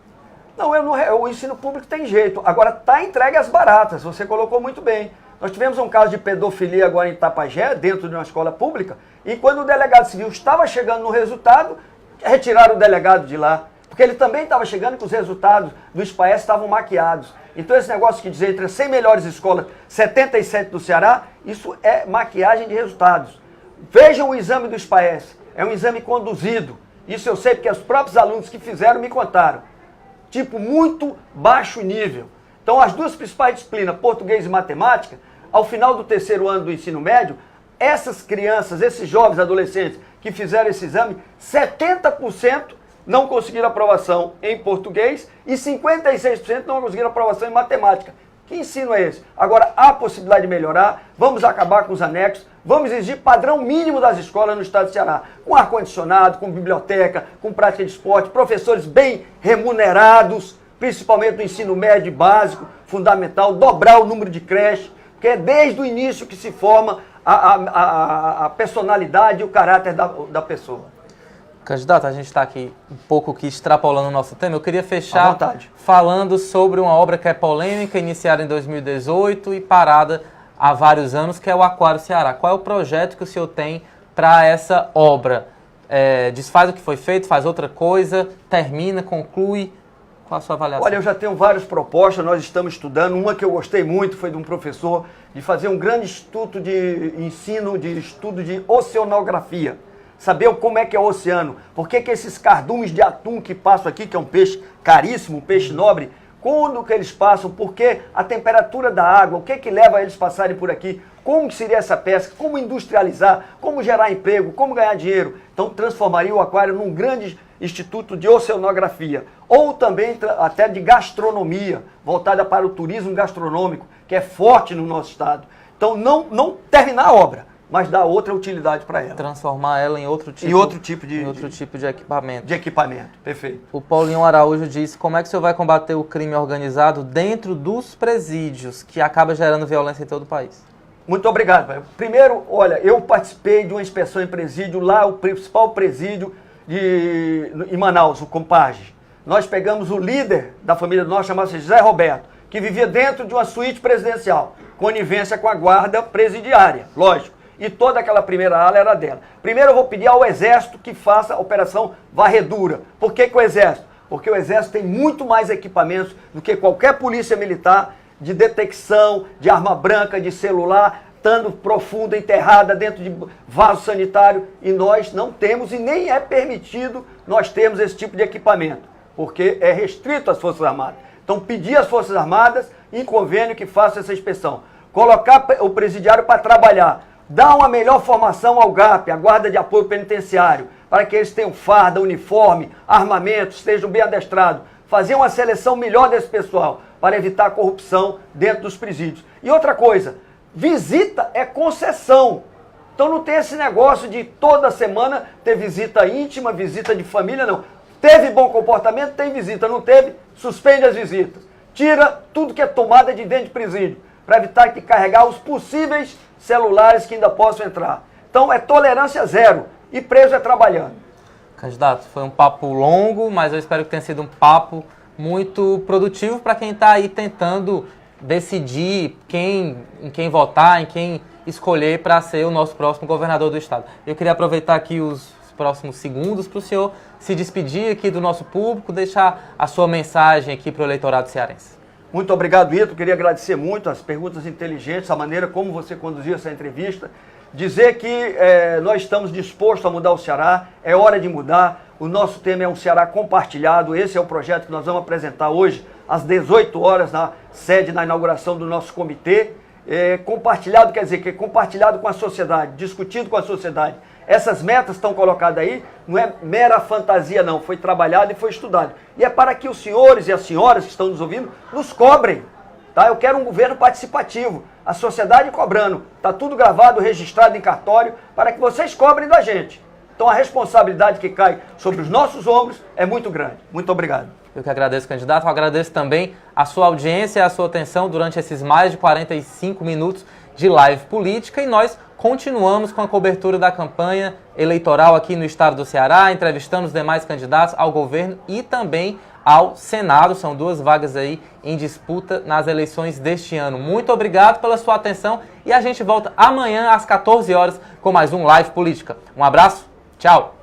Não, o ensino público tem jeito. Agora está entregue às baratas, você colocou muito bem. Nós tivemos um caso de pedofilia agora em Itapajé, dentro de uma escola pública, e quando o delegado civil estava chegando no resultado, retiraram o delegado de lá. Porque ele também estava chegando que os resultados do SPAES estavam maquiados. Então esse negócio que diz entre as 100 melhores escolas, 77 do Ceará, isso é maquiagem de resultados. Vejam o exame do SPAES, é um exame conduzido. Isso eu sei porque os próprios alunos que fizeram me contaram. Tipo, muito baixo nível. Então as duas principais disciplinas, português e matemática, ao final do 3º ano do ensino médio, essas crianças, esses jovens adolescentes que fizeram esse exame, 70% não conseguiram aprovação em português e 56% não conseguiram aprovação em matemática. Que ensino é esse? Agora, há possibilidade de melhorar, vamos acabar com os anexos, vamos exigir padrão mínimo das escolas no estado do Ceará, com ar-condicionado, com biblioteca, com prática de esporte, professores bem remunerados, principalmente no ensino médio e básico, fundamental, dobrar o número de creche, porque é desde o início que se forma a personalidade e o caráter da pessoa. Candidato, a gente está aqui um pouco extrapolando o nosso tema. Eu queria fechar falando sobre uma obra que é polêmica, iniciada em 2018 e parada há vários anos, que é o Aquário Ceará. Qual é o projeto que o senhor tem para essa obra? Desfaz o que foi feito, faz outra coisa, termina, conclui? Qual a sua avaliação? Olha, eu já tenho várias propostas, nós estamos estudando. Uma que eu gostei muito foi de um professor de fazer um grande instituto de ensino, de estudo de oceanografia. Saber como é que é o oceano, por que esses cardumes de atum que passam aqui, que é um peixe caríssimo, um peixe nobre, quando que eles passam, por que a temperatura da água, o que leva eles passarem por aqui, como que seria essa pesca, como industrializar, como gerar emprego, como ganhar dinheiro. Então transformaria o aquário num grande instituto de oceanografia, ou também até de gastronomia, voltada para o turismo gastronômico, que é forte no nosso estado. Então não terminar a obra, mas dar outra utilidade para ela. Transformar ela em outro tipo de equipamento. De equipamento, perfeito. O Paulinho Araújo disse, como é que o senhor vai combater o crime organizado dentro dos presídios, que acaba gerando violência em todo o país? Muito obrigado, pai. Primeiro, olha, eu participei de uma inspeção em presídio, lá o principal presídio em Manaus, o Compage. Nós pegamos o líder da família do nosso, chamado-se José Roberto, que vivia dentro de uma suíte presidencial, conivência com a guarda presidiária, lógico. E toda aquela primeira ala era dela. Primeiro eu vou pedir ao Exército que faça a operação varredura. Por que o Exército? Porque o Exército tem muito mais equipamentos do que qualquer polícia militar de detecção, de arma branca, de celular. estando profunda, enterrada dentro de vaso sanitário, e nós não temos e nem é permitido nós termos esse tipo de equipamento, porque é restrito às Forças Armadas. Então pedir às Forças Armadas, em convênio, que faça essa inspeção. Colocar o presidiário para trabalhar, dar uma melhor formação ao GAP, a Guarda de Apoio Penitenciário, para que eles tenham farda, uniforme, armamento, estejam bem adestrados. Fazer uma seleção melhor desse pessoal, para evitar a corrupção dentro dos presídios. E outra coisa, visita é concessão. Então não tem esse negócio de toda semana ter visita íntima, visita de família, não. Teve bom comportamento, tem visita. Não teve, suspende as visitas. Tira tudo que é tomada de dentro de presídio, para evitar que carregar os possíveis celulares que ainda possam entrar. Então é tolerância zero e preso é trabalhando. Candidato, foi um papo longo, mas eu espero que tenha sido um papo muito produtivo para quem está aí tentando decidir em quem votar, em quem escolher para ser o nosso próximo governador do estado. Eu queria aproveitar aqui os próximos segundos para o senhor se despedir aqui do nosso público, deixar a sua mensagem aqui para o eleitorado cearense. Muito obrigado, Ito. Queria agradecer muito as perguntas inteligentes, a maneira como você conduziu essa entrevista. Dizer que nós estamos dispostos a mudar o Ceará, é hora de mudar. O nosso tema é um Ceará compartilhado. Esse é o projeto que nós vamos apresentar hoje, às 18 horas, na sede, na inauguração do nosso comitê. Compartilhado quer dizer que é compartilhado com a sociedade, discutido com a sociedade. Essas metas estão colocadas aí, não é mera fantasia não, foi trabalhado e foi estudado. E é para que os senhores e as senhoras que estão nos ouvindo nos cobrem. Tá? Eu quero um governo participativo, a sociedade cobrando. Está tudo gravado, registrado em cartório, para que vocês cobrem da gente. Então a responsabilidade que cai sobre os nossos ombros é muito grande. Muito obrigado. Eu que agradeço, candidato. Eu agradeço também a sua audiência e a sua atenção durante esses mais de 45 minutos de live política, e nós continuamos com a cobertura da campanha eleitoral aqui no estado do Ceará, entrevistando os demais candidatos ao governo e também ao Senado. São 2 vagas aí em disputa nas eleições deste ano. Muito obrigado pela sua atenção e a gente volta amanhã às 14 horas com mais um Live Política. Um abraço, tchau!